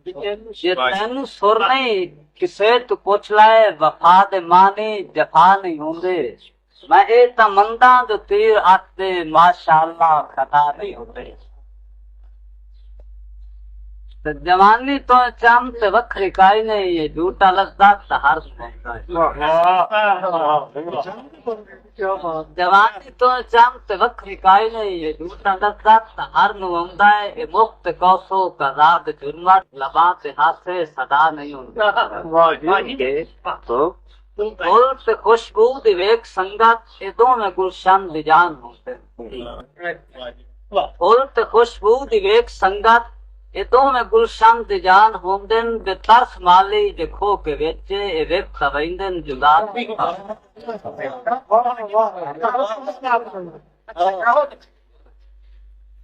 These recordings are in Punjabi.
ਜੇ ਤੈਨੂੰ ਸੁਰ ਨਹੀਂ ਕਿਸੇ ਤੂੰ ਪੁੱਛ ਲੈ ਵਫਾ ਦੇ ਮਾਨੀ ਜਫਾ ਨਹੀਂ ਹੁੰਦੇ ਮੈਂ ਇਹ ਤਾਂ ਮੰਦਾ ਜੋ ਤੀਰ ਆਤੇ ਮਾਸ਼ਾਅੱਲਾ ਖਤਾ ਨਹੀਂ ਹੁੰਦੇ ਤੇ ਜਵਾਨੀ ਤੋਂ ਚਮ ਤੇ ਵੱਖਰੀ ਕਾਈ ਨਹੀਂ ਇਹ ਝੂਠਾ ਲਫ਼ਜ਼ ਹਰ ਜਵਾਨੀ ਤੋਂ ਚਮ ਤੇ ਵੱਖਰੀ ਕਾਈ ਨਹੀਂ ਇਹ ਝੂਠਾ ਲਫ਼ਜ਼ ਹਰ ਨੂੰ ਆਉਂਦਾ ਹੈ ਇਹ ਮੁਕਤ ਕੌਸੋ ਕਜ਼ਾ ਦੇ ਜੁਰਮਾ ਲਬਾਂ ਤੇ ਹਾਸੇ ਸਦਾ ਨਹੀਂ ਹੁੰਦਾ ਫੁੱਲ ਤੇ ਖੁਸ਼ਬੂ ਦੀ ਵੇਖ ਸੰਗਤ ਇਹ ਦੋਵੇਂ ਗੁਲਸ਼ਨ ਦੀ ਜਾਨ ਹੁੰਦੇ ਫੁੱਲ ਤੇ ਖੁਸ਼ਬੂ ਦੀ ਵੇਖ ਸੰਗਤ ਇਹ ਦੋਵੇਂ ਗੁਲਸ਼ਨ ਦੀ ਜਾਨ ਹੁੰਦੇ ਨੇ ਤਰਸ ਮਾਲੀ ਜੇ ਖੋ ਕੇ ਵਿੱਚ ਇਹ ਵੇਖ ਤਵੈਂਦੇ ਜੁਦਾ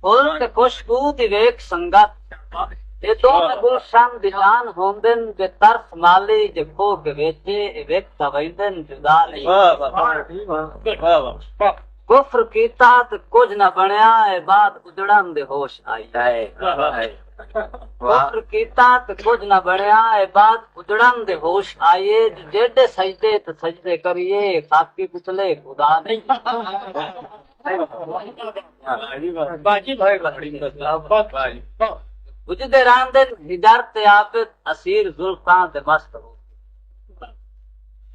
ਫੁੱਲ ਤੇ ਖੁਸ਼ਬੂ ਦੀ ਵੇਖ ਸੰਗਤ ਇਹ ਦੋਵੇਂ ਗੁਲਸ਼ਨ ਦੀ ਜਾਨ ਹੁੰਦੇ ਨੇ ਤਰਸ ਮਾਲੀ ਜੇ ਖੋ ਕੇ ਵਿੱਚ ਇਹ ਵੇਖ ਤਵੈਂਦੇ ਜੁਦਾ ਕੁਫਰ ਕੀਤਾ ਤੇ ਕੁਝ ਨਾ ਬਣਿਆ ਇਹ ਬਾਤ ਉਜੜਨ ਦੇ ਹੋਸ਼ ਆਈ ਹੈ ਕੁਫਰ ਕੀਤਾ ਤੇ ਕੁਝ ਨਾ ਬਣਿਆ ਇਹ ਬਾਤ ਉਜੜਨ ਦੇ ਹੋਸ਼ ਆਈਏ ਜਿਹੜੇ ਸਜਦੇ ਤੇ ਸਜਦੇ ਕਰੀਏ ਸਾਕੀ ਪੁਤਲੇ ਖੁਦਾ ਨਹੀਂ ਬਾਜੀ ਭਾਈ ਬਾਜੀ ਉਜਦੇ ਰਾਂਦੇ ਹਿਦਾਰਤ ਆਪ ਅਸੀਰ ਜ਼ੁਲਫਾਂ ਤੇ ਮਸਤ ਹੋ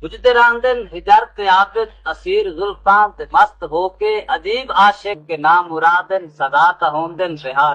उजदे रांदन हिजरत आबिद असीर जुल्फां ते मस्त होके अजीब आशिक के नाम मुरादन सदा का होंदन रिहा